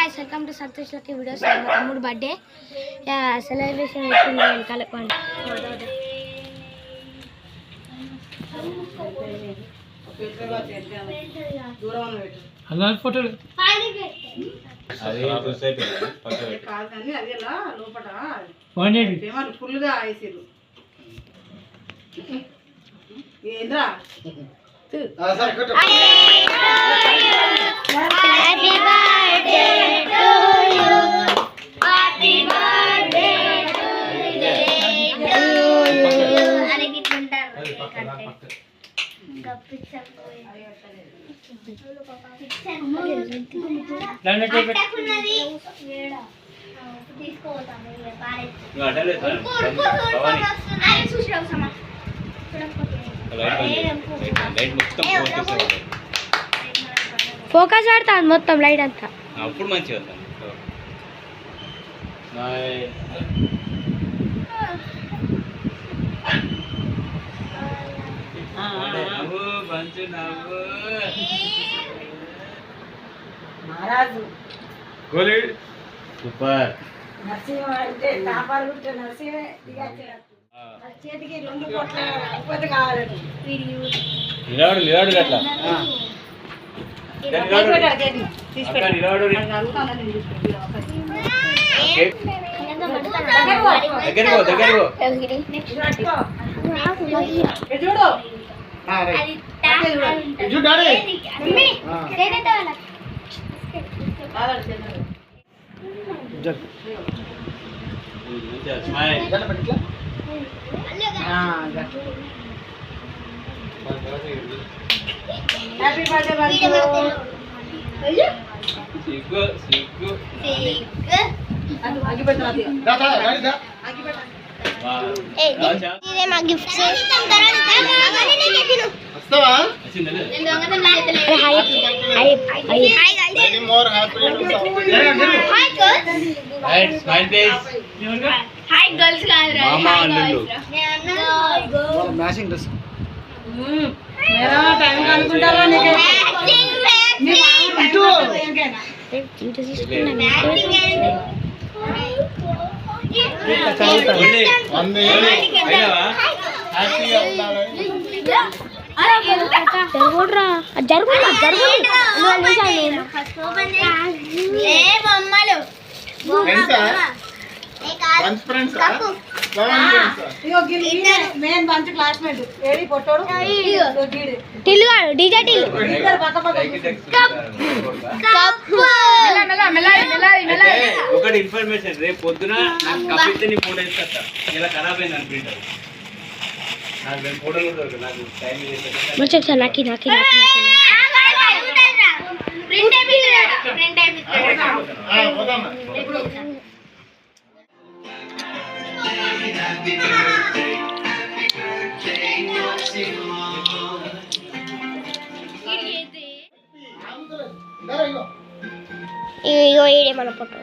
guys welcome to Santosh lucky videos మా తమ్ముడు birthday celebration చేస్తున్నాం కలపండి అలా ఫోటో అది సొసైటీ ఫోటో కాదు కానీ అది ఎలా లోపట వాడేది ఏమన్నా ఫుల్గా వేసిరు ఏంద్రా happy birthday to you happy birthday to you అరే గిట్లుంటారు ఫోకస్ ఆడుతుంది మొత్తం లైట్ అంతా అప్పుడు మంచిగా వస్తాను మహారాజు సూపర్ నరసింహ అంటే తాపాలు కుట్టే నరసింహే చేతికి 2 కోట్ల ఉత్పత్తి కావాలండి నిలబడు అట్లా హ్యాపీ బర్త్డే సిగ్గు సిగ్గు మా gifts hi girls matching dress time అనుకుంటారా మెయిన్ మంచి క్లాస్మేట్ ఏడి పొట్టోడు డీజే ఒకటి ఇన్ఫర్మేషన్ రేపు పొద్దున నాకు కప్పితే నీ ఫోటో ఇస్తా ఇలా ఖరాబ్ అయింది అని ప్రింటర్ నాకు రెండు ఫోటోలు కూడా దొరకదు నాకు టైం ఇగో ఈడే మన ఫోటో